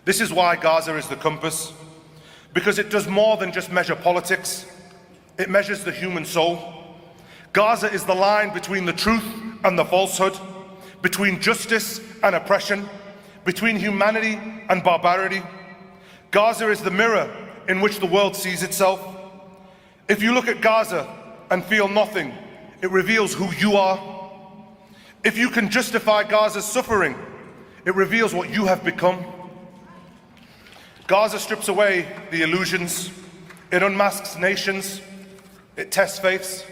This is why Gaza is the compass, because it does more than just measure politics. It measures the human soul. Gaza is the line between the truth and the falsehood, between justice and oppression, between humanity and barbarity. Gaza is the mirror in which the world sees itself. If you look at Gaza and feel nothing, it reveals who you are. If you can justify Gaza's suffering, it reveals what you have become. Gaza strips away the illusions. It unmasks nations. It tests faiths.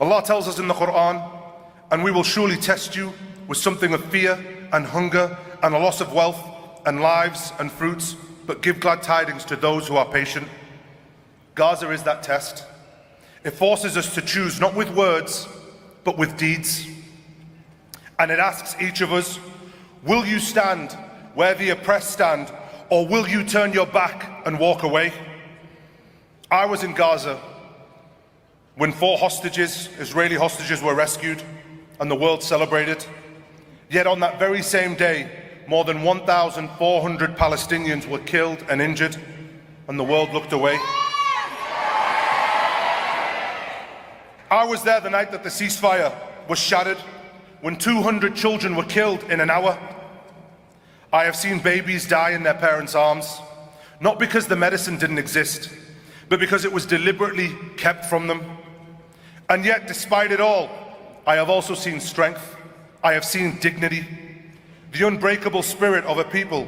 Allah tells us in the Quran, and we will surely test you with something of fear and hunger and a loss of wealth and lives and fruits, but give glad tidings to those who are patient. Gaza is that test. It forces us to choose not with words, but with deeds. And it asks each of us, will you stand where the oppressed stand, or will you turn your back and walk away? I was in Gaza when 4 hostages, Israeli hostages, were rescued and the world celebrated. Yet on that very same day, more than 1,400 Palestinians were killed and injured, and the world looked away. I was there the night that the ceasefire was shattered, when 200 children were killed in an hour. I have seen babies die in their parents' arms, not because the medicine didn't exist, but because it was deliberately kept from them. And yet, despite it all, I have also seen strength. I have seen dignity, the unbreakable spirit of a people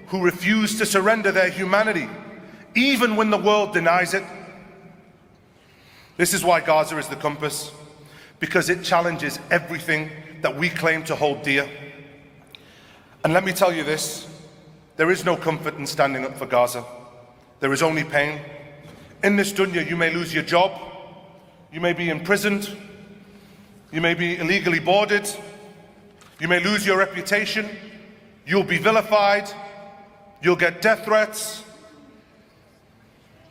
who refuse to surrender their humanity, even when the world denies it. This is why Gaza is the compass, because it challenges everything that we claim to hold dear. And let me tell you this, there is no comfort in standing up for Gaza. There is only pain. In this dunya, you may lose your job, you may be imprisoned, you may be illegally boarded, you may lose your reputation, you'll be vilified, you'll get death threats.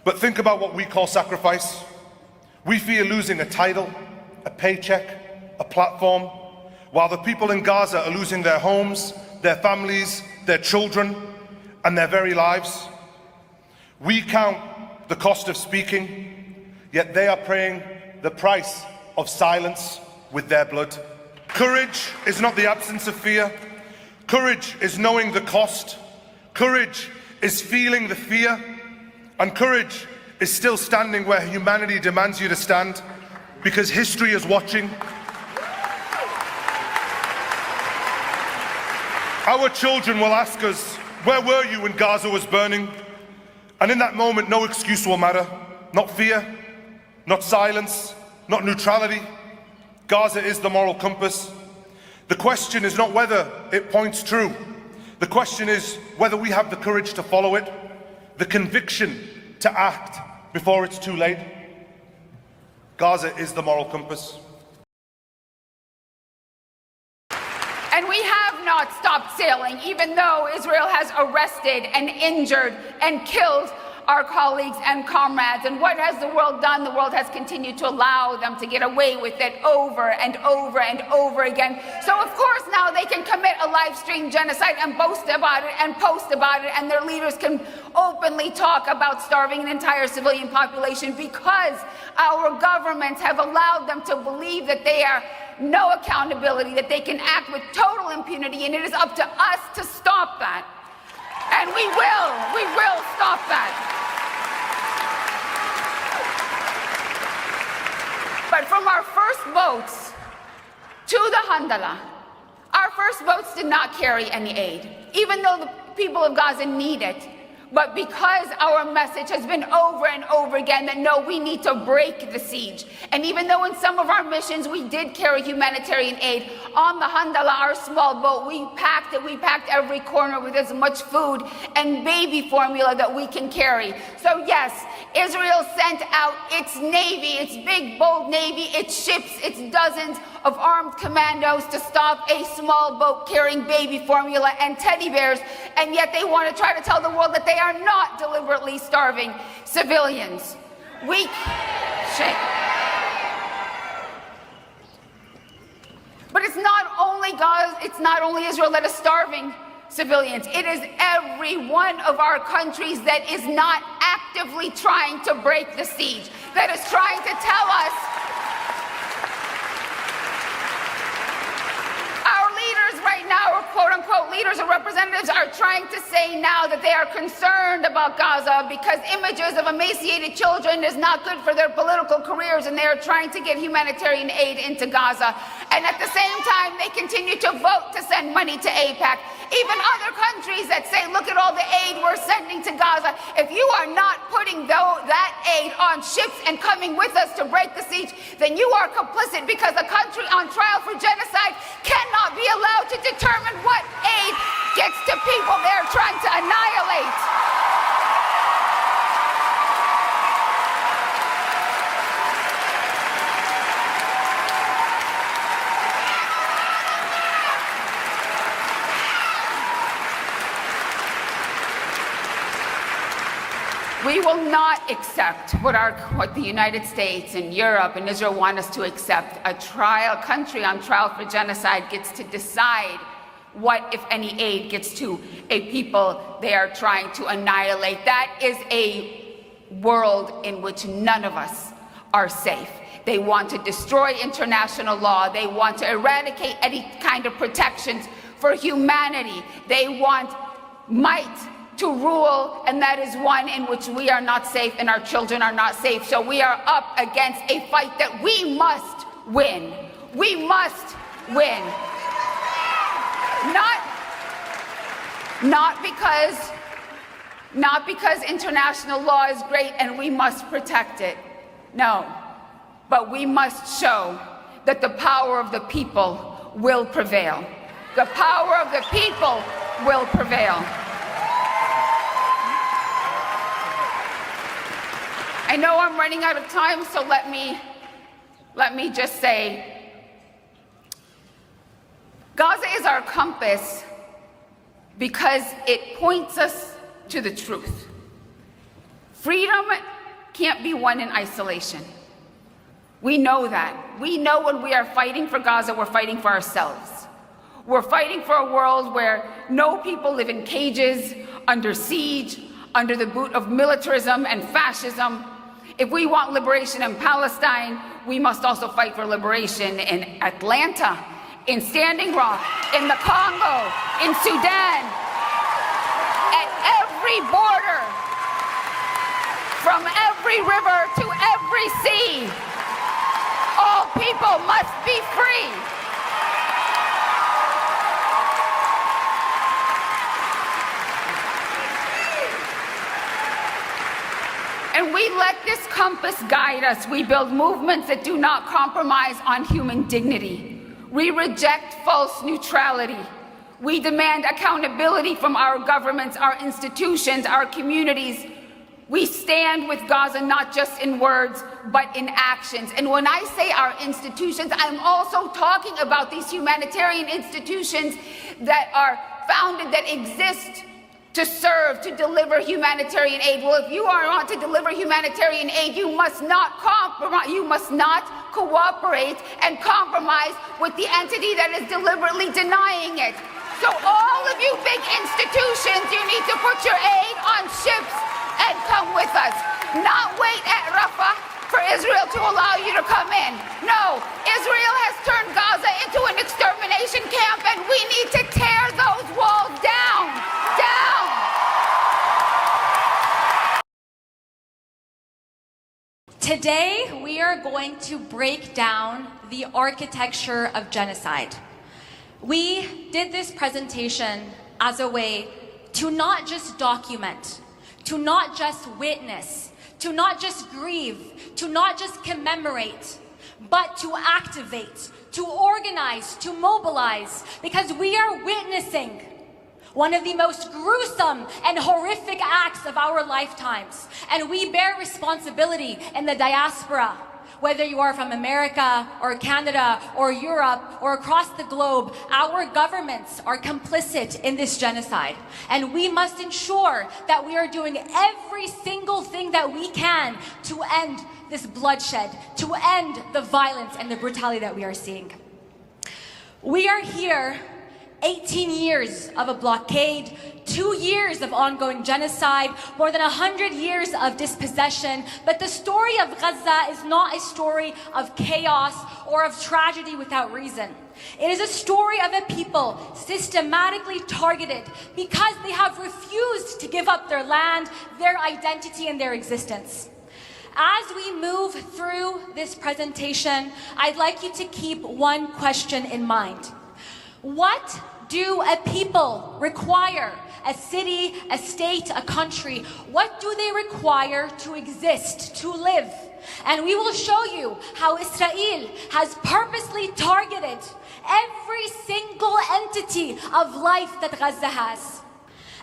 But think about what we call sacrifice. We fear losing a title, a paycheck, a platform, while the people in Gaza are losing their homes, their families, their children, and their very lives. We count the cost of speaking, yet they are paying the price of silence with their blood. Courage is not the absence of fear. Courage is knowing the cost. Courage is feeling the fear. And courage is still standing where humanity demands you to stand, because history is watching. Our children will ask us, where were you when Gaza was burning? And in that moment, no excuse will matter. Not fear, not silence, not neutrality. Gaza is the moral compass. The question is not whether it points true. The question is whether we have the courage to follow it, the conviction to act before it's too late. Gaza is the moral compass. And we have not stopped sailing, even though Israel has arrested and injured and killed our colleagues and comrades. And what has the world done? The world has continued to allow them to get away with it over and over and over again. So of course now they can commit a live stream genocide and boast about it and post about it, and their leaders can openly talk about starving an entire civilian population, because our governments have allowed them to believe that they are no accountability, that they can act with total impunity, and it is up to us to stop that. And we will stop that. But from our first boats to the Handala, our first boats did not carry any aid, even though the people of Gaza need it. But because our message has been over and over again that no, we need to break the siege. And even though in some of our missions we did carry humanitarian aid, on the Handala, our small boat, we packed every corner with as much food and baby formula that we can carry. So yes, Israel sent out its navy, its big, bold navy, its ships, its dozens of armed commandos to stop a small boat carrying baby formula and teddy bears, and yet they want to try to tell the world that they are not deliberately starving civilians. Weak shame. But it's not only Israel that is starving civilians. It is every one of our countries that is not actively trying to break the siege, that is trying to tell us our leaders right now, or quote-unquote leaders or representatives, are trying to say now that they are concerned about Gaza because images of emaciated children is not good for their political careers, and they are trying to get humanitarian aid into Gaza. And at the same time, they continue to vote to send money to AIPAC. Even other countries that say, look at all the aid we're sending to Gaza. If you are not putting that aid on ships and coming with us to break the siege, then you are complicit, because a country on trial for genocide cannot be allowed to determine what aid gets to people they're trying to annihilate. We will not accept what the United States and Europe and Israel want us to accept. A country on trial for genocide gets to decide what, if any, aid gets to a people they are trying to annihilate. That is a world in which none of us are safe. They want to destroy international law. They want to eradicate any kind of protections for humanity. They want might to rule, and that is one in which we are not safe and our children are not safe. So we are up against a fight that we must win. We must win. Not because international law is great and we must protect it. No, but we must show that the power of the people will prevail. The power of the people will prevail. I know I'm running out of time, so let me just say, Gaza is our compass because it points us to the truth. Freedom can't be won in isolation. We know that. We know when we are fighting for Gaza, we're fighting for ourselves. We're fighting for a world where no people live in cages, under siege, under the boot of militarism and fascism. If we want liberation in Palestine, we must also fight for liberation in Atlanta, in Standing Rock, in the Congo, in Sudan, at every border, from every river to every sea. All people must be free. And we let this compass guide us. We build movements that do not compromise on human dignity. We reject false neutrality. We demand accountability from our governments, our institutions, our communities. We stand with Gaza not just in words, but in actions. And when I say our institutions, I'm also talking about these humanitarian institutions that are founded, that exist to serve, to deliver humanitarian aid. Well, if you are on to deliver humanitarian aid, you must not compromise, you must not cooperate and compromise with the entity that is deliberately denying it. So all of you big institutions, you need to put your aid on ships and come with us. Not wait at Rafah for Israel to allow you to come in. No, Israel has turned Gaza into an extermination camp, and we need to tear those walls down. Today, we are going to break down the architecture of genocide. We did this presentation as a way to not just document, to not just witness, to not just grieve, to not just commemorate, but to activate, to organize, to mobilize, because we are witnessing one of the most gruesome and horrific acts of our lifetimes. And we bear responsibility in the diaspora, whether you are from America or Canada or Europe or across the globe. Our governments are complicit in this genocide. And we must ensure that we are doing every single thing that we can to end this bloodshed, to end the violence and the brutality that we are seeing. We are here 18 years of a blockade, 2 years of ongoing genocide, more than 100 years of dispossession. But the story of Gaza is not a story of chaos or of tragedy without reason. It is a story of a people systematically targeted because they have refused to give up their land, their identity, and their existence. As we move through this presentation, I'd like you to keep one question in mind. What do a people require? A city, a state, a country, what do they require to exist, to live? And we will show you how Israel has purposely targeted every single entity of life that Gaza has.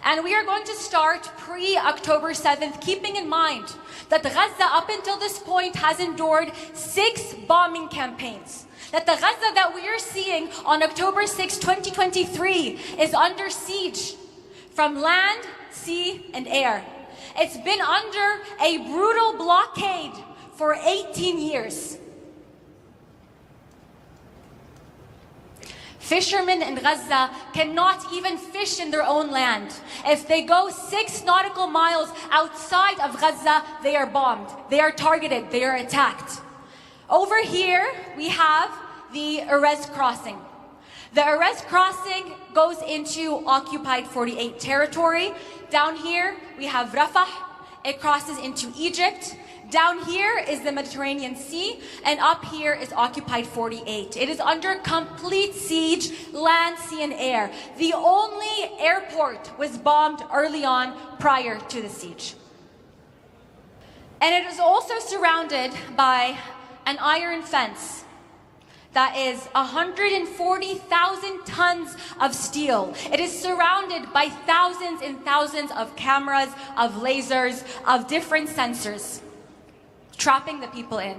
And we are going to start pre-October 7th, keeping in mind that Gaza up until this point has endured 6 bombing campaigns. That the Gaza that we are seeing on October 6, 2023 is under siege from land, sea, and air. It's been under a brutal blockade for 18 years. Fishermen in Gaza cannot even fish in their own land. If they go 6 nautical miles outside of Gaza, they are bombed, they are targeted, they are attacked. Over here, we have the Erez crossing. The Erez crossing goes into occupied 48 territory. Down here, we have Rafah. It crosses into Egypt. Down here is the Mediterranean Sea, and up here is occupied 48. It is under complete siege, land, sea, and air. The only airport was bombed early on prior to the siege. And it is also surrounded by an iron fence that is 140,000 tons of steel. It is surrounded by thousands and thousands of cameras, of lasers, of different sensors, trapping the people in.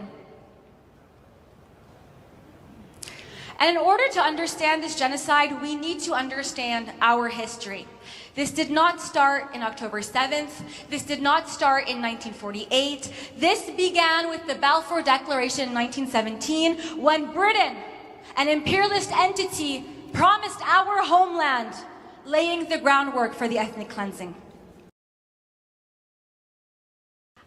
And in order to understand this genocide, we need to understand our history. This did not start in October 7th. This did not start in 1948. This began with the Balfour Declaration in 1917, when Britain, an imperialist entity, promised our homeland, laying the groundwork for the ethnic cleansing.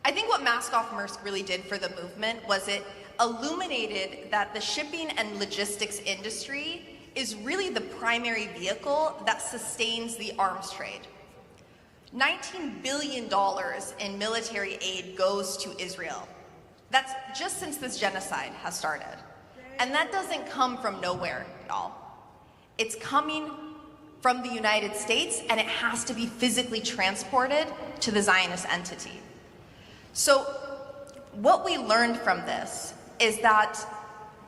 I think what Mask Off Maersk really did for the movement was it illuminated that the shipping and logistics industry is really the primary vehicle that sustains the arms trade. $19 billion in military aid goes to Israel. That's just since this genocide has started. And that doesn't come from nowhere at all. It's coming from the United States, and it has to be physically transported to the Zionist entity. So what we learned from this is that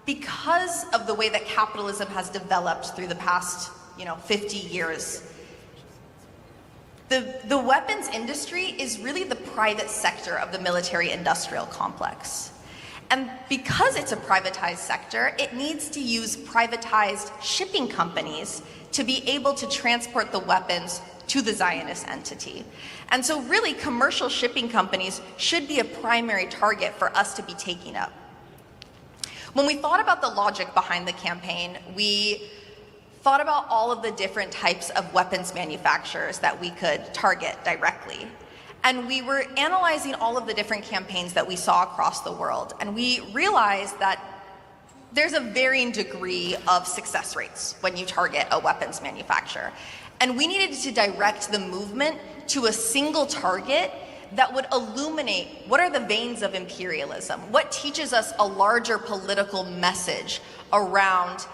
because of the way that capitalism has developed through the past 50 years, the weapons industry is really the private sector of the military-industrial complex. And because it's a privatized sector, it needs to use privatized shipping companies to be able to transport the weapons to the Zionist entity. And so really, commercial shipping companies should be a primary target for us to be taking up. When we thought about the logic behind the campaign, we thought about all of the different types of weapons manufacturers that we could target directly. And we were analyzing all of the different campaigns that we saw across the world. And we realized that there's a varying degree of success rates when you target a weapons manufacturer. And we needed to direct the movement to a single target that would illuminate what are the veins of imperialism, what teaches us a larger political message around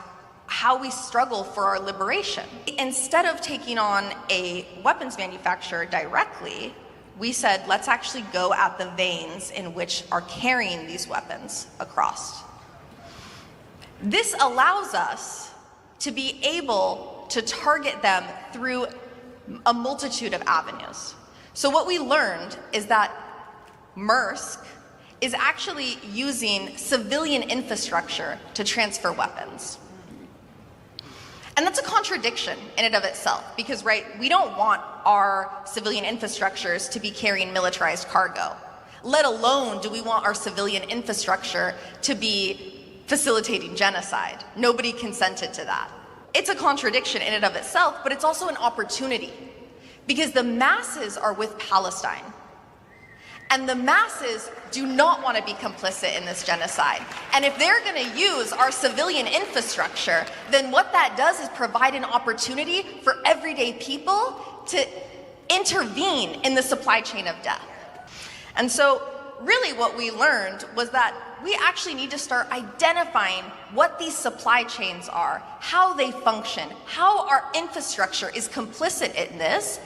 how we struggle for our liberation. Instead of taking on a weapons manufacturer directly, we said, let's actually go at the veins in which are carrying these weapons across. This allows us to be able to target them through a multitude of avenues. So what we learned is that Maersk is actually using civilian infrastructure to transfer weapons. And that's a contradiction in and of itself, because, right, we don't want our civilian infrastructures to be carrying militarized cargo, let alone do we want our civilian infrastructure to be facilitating genocide. Nobody consented to that. it's a contradiction in and of itself, but it's also an opportunity because the masses are with Palestine. And the masses do not want to be complicit in this genocide. And if they're going to use our civilian infrastructure, then what that does is provide an opportunity for everyday people to intervene in the supply chain of death. And so really what we learned was that we actually need to start identifying what these supply chains are, how they function, how our infrastructure is complicit in this,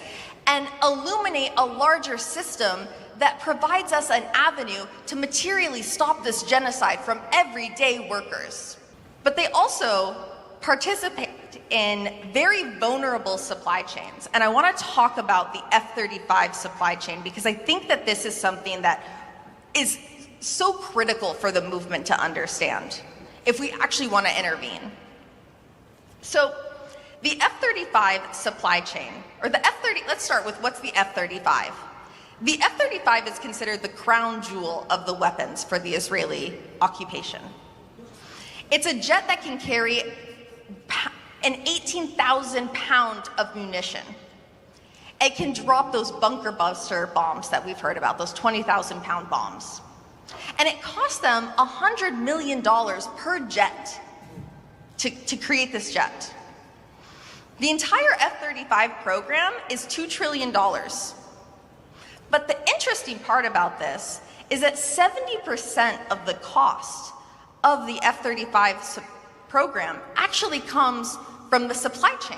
and illuminate a larger system that provides us an avenue to materially stop this genocide from everyday workers. But they also participate in very vulnerable supply chains. And I want to talk about the F-35 supply chain because I think that this is something that is so critical for the movement to understand if we actually want to intervene. So the F-35 supply chain, or the F-30, let's start with what's the F-35. The F-35 is considered the crown jewel of the weapons for the Israeli occupation. It's a jet that can carry an 18,000 pound of munition. It can drop those bunker buster bombs that we've heard about, those 20,000 pound bombs. And it cost them $100 million per jet to create this jet. The entire F-35 program is $2 trillion. But the interesting part about this is that 70% of the cost of the F-35 program actually comes from the supply chain.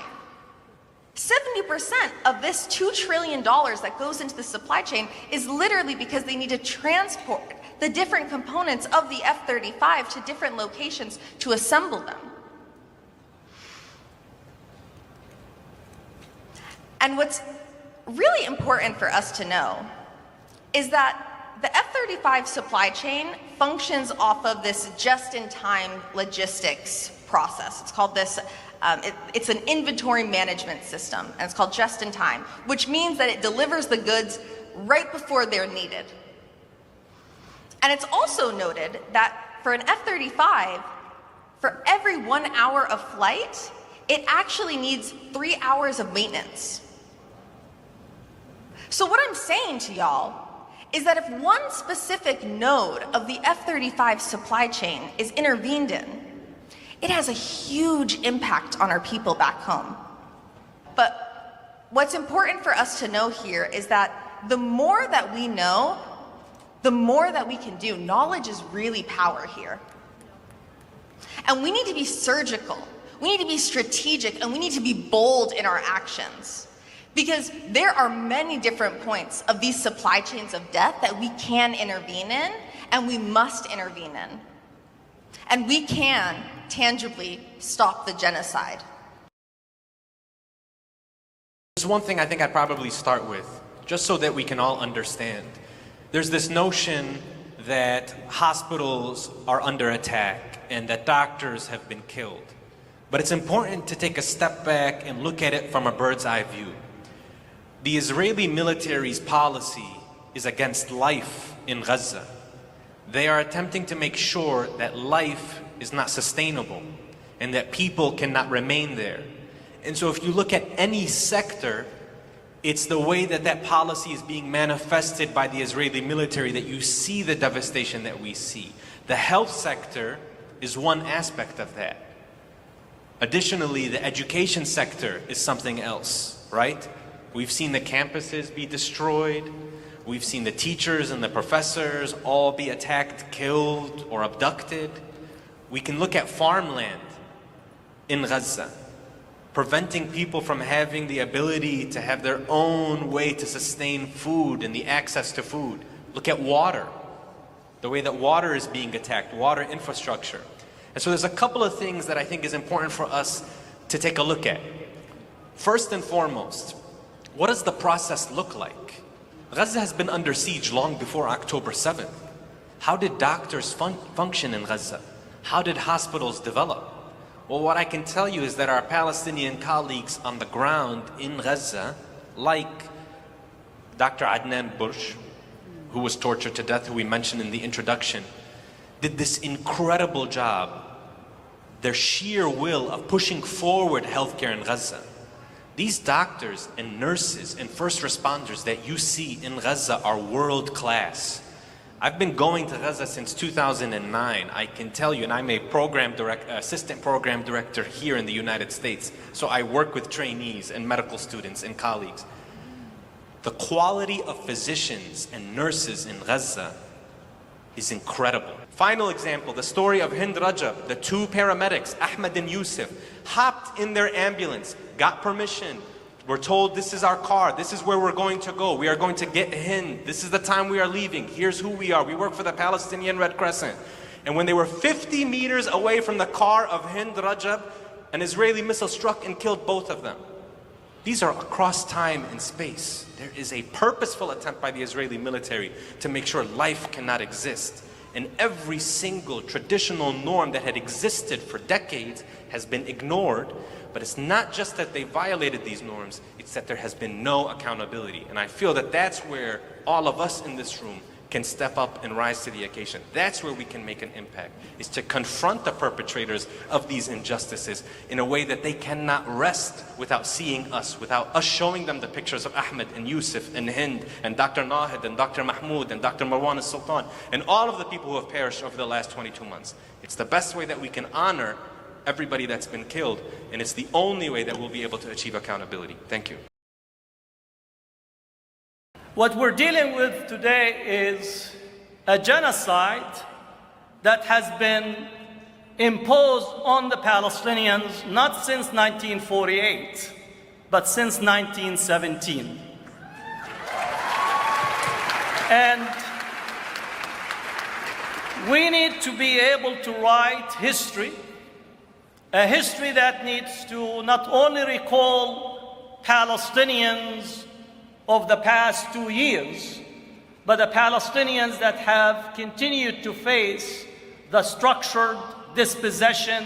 70% of this $2 trillion that goes into the supply chain is literally because they need to transport the different components of the F-35 to different locations to assemble them. And what's really important for us to know is that the F-35 supply chain functions off of this just-in-time logistics process. It's called this, it's an inventory management system, and it's called just-in-time, which means that it delivers the goods right before they're needed. And it's also noted that for an F-35, for every 1 hour of flight, it actually needs 3 hours of maintenance. So what I'm saying to y'all is that if one specific node of the F-35 supply chain is intervened in, it has a huge impact on our people back home. But what's important for us to know here is that the more that we know, the more that we can do. Knowledge is really power here. And we need to be surgical, we need to be strategic, and we need to be bold in our actions. Because there are many different points of these supply chains of death that we can intervene in, and we must intervene in. And we can tangibly stop the genocide. There's one thing I think I'd probably start with, just so that we can all understand. There's this notion that hospitals are under attack and that doctors have been killed. But it's important to take a step back and look at it from a bird's eye view. The Israeli military's policy is against life in Gaza. They are attempting to make sure that life is not sustainable and that people cannot remain there. And so if you look at any sector, it's the way that that policy is being manifested by the Israeli military that you see the devastation that we see. The health sector is one aspect of that. Additionally, the education sector is something else, right? We've seen the campuses be destroyed. We've seen the teachers and the professors all be attacked, killed, or abducted. We can look at farmland in Gaza, preventing people from having the ability to have their own way to sustain food and the access to food. Look at water, the way that water is being attacked, water infrastructure. And so there's a couple of things that I think is important for us to take a look at. First and foremost, what does the process look like? Gaza has been under siege long before October 7th. How did doctors function in Gaza? How did hospitals develop? Well, what I can tell you is that our Palestinian colleagues on the ground in Gaza, like Dr. Adnan Bursh, who was tortured to death, who we mentioned in the introduction, did this incredible job their sheer will of pushing forward healthcare in Gaza. These doctors and nurses and first responders that you see in Gaza are world class. I've been going to Gaza since 2009. I can tell you, and I'm a assistant program director here in the United States. So I work with trainees and medical students and colleagues. The quality of physicians and nurses in Gaza is incredible. Final example, the story of Hind Rajab, the two paramedics, Ahmed and Yusuf, hopped in their ambulance, got permission. We're told this is our car, this is where we're going to go. We are going to get Hind. This is the time we are leaving. Here's who we are. We work for the Palestinian Red Crescent. And when they were 50 meters away from the car of Hind Rajab, an Israeli missile struck and killed both of them. These are across time and space. There is a purposeful attempt by the Israeli military to make sure life cannot exist. And every single traditional norm that had existed for decades has been ignored. But it's not just that they violated these norms, it's that there has been no accountability. And I feel that that's where all of us in this room can step up and rise to the occasion. That's where we can make an impact, is to confront the perpetrators of these injustices in a way that they cannot rest without seeing us, without us showing them the pictures of Ahmed and Yusuf and Hind and Dr. Nahid and Dr. Mahmoud and Dr. Marwan al-Sultan and all of the people who have perished over the last 22 months. It's the best way that we can honor everybody that's been killed, and it's the only way that we'll be able to achieve accountability. Thank you. What we're dealing with today is a genocide that has been imposed on the Palestinians not since 1948, but since 1917. And we need to be able to write history, a history that needs to not only recall Palestinians of the past 2 years, but the Palestinians that have continued to face the structured dispossession,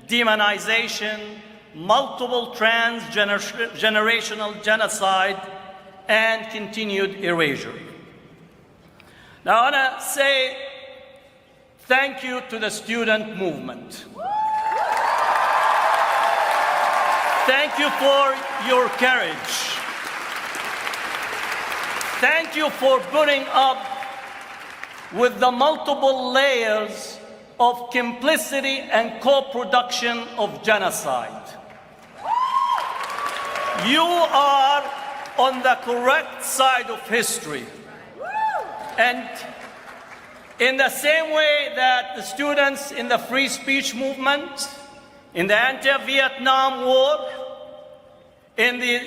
demonization, multiple transgenerational genocide, and continued erasure. Now I want to say thank you to the student movement. Thank you for your courage. Thank you for putting up with the multiple layers of complicity and co-production of genocide. You are on the correct side of history. And in the same way that the students in the free speech movement, in the anti-Vietnam War, in the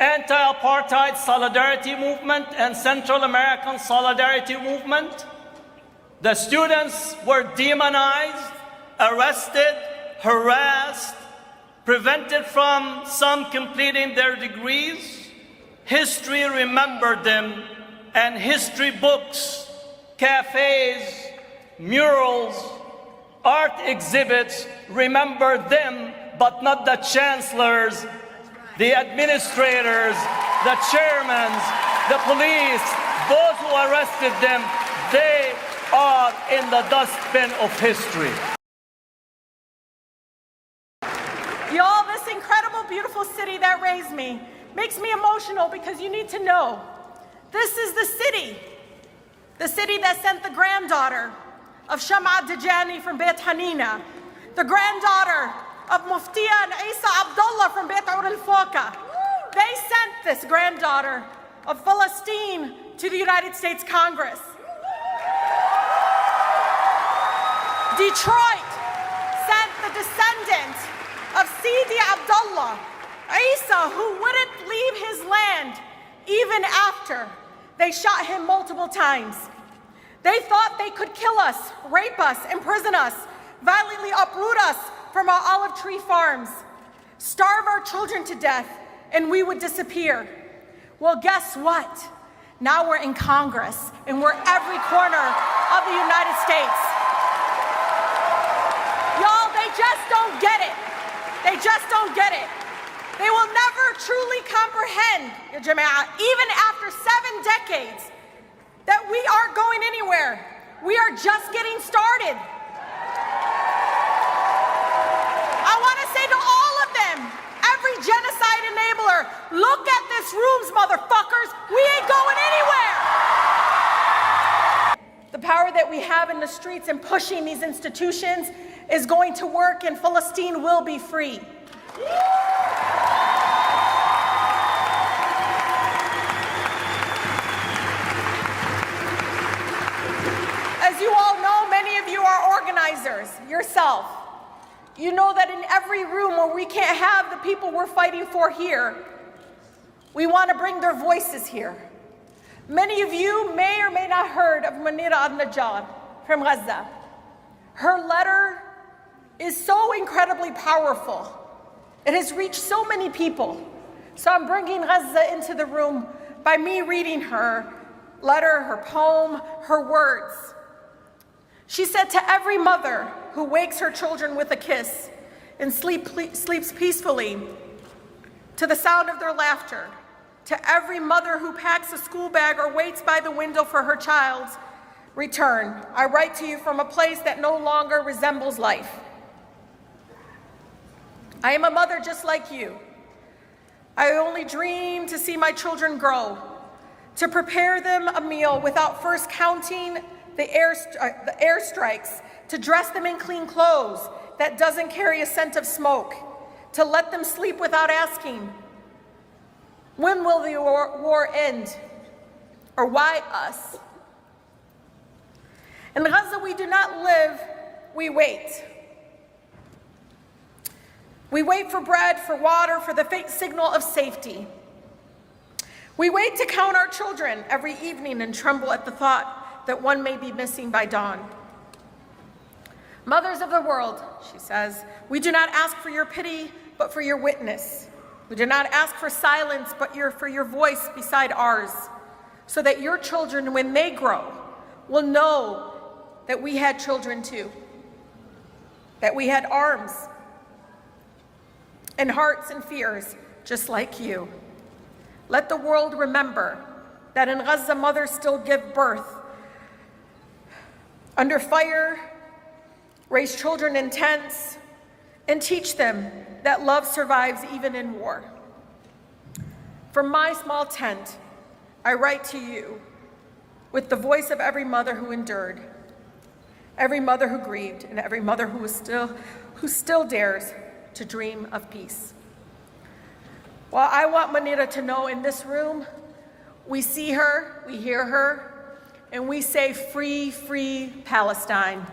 anti-apartheid solidarity movement and Central American solidarity movement, the students were demonized, arrested, harassed, prevented from some completing their degrees. History remembered them, and history books, cafes, murals, art exhibits remember them, but not the chancellors, the administrators, the chairmen, the police, those who arrested them. They are in the dustbin of history. Y'all, this incredible, beautiful city that raised me makes me emotional, because you need to know, this is the city that sent the granddaughter of Shama Dajani from Beit Hanina, the granddaughter of Muftiya and Isa Abdullah from Beit Ur al-Foka. They sent this granddaughter of Palestine to the United States Congress. Detroit sent the descendant of Sidi Abdullah, Isa, who wouldn't leave his land even after they shot him multiple times. They thought they could kill us, rape us, imprison us, violently uproot us from our olive tree farms, starve our children to death, and we would disappear. Well, guess what? Now we're in Congress, and we're every corner of the United States. Y'all, they just don't get it. They just don't get it. They will never truly comprehend, Ya Jama'ah, even after 7 decades, that we aren't going anywhere. We are just getting started. Look at this rooms, motherfuckers. We ain't going anywhere. The power that we have in the streets and pushing these institutions is going to work, and Palestine will be free. As you all know, many of you are organizers yourself. You know that in every room where we can't have the people we're fighting for here, we want to bring their voices here. Many of you may or may not heard of Munira al-Najjar from Gaza. Her letter is so incredibly powerful. It has reached so many people. So I'm bringing Gaza into the room by me reading her letter, her poem, her words. She said, to every mother who wakes her children with a kiss and sleeps peacefully to the sound of their laughter, to every mother who packs a school bag or waits by the window for her child's return, I write to you from a place that no longer resembles life. I am a mother just like you. I only dream to see my children grow, to prepare them a meal without first counting the airstrikes, to dress them in clean clothes that doesn't carry a scent of smoke, to let them sleep without asking, when will the war end? Or why us? In Gaza, we do not live, we wait. We wait for bread, for water, for the faint signal of safety. We wait to count our children every evening and tremble at the thought that one may be missing by dawn. Mothers of the world, she says, we do not ask for your pity, but for your witness. We do not ask for silence, but for your voice beside ours, so that your children, when they grow, will know that we had children too, that we had arms and hearts and fears, just like you. Let the world remember that in Gaza, mothers still give birth under fire, raise children in tents, and teach them that love survives even in war. From my small tent, I write to you with the voice of every mother who endured, every mother who grieved, and every mother who still dares to dream of peace. Well, I want Munira to know in this room, we see her, we hear her, and we say, free, free Palestine.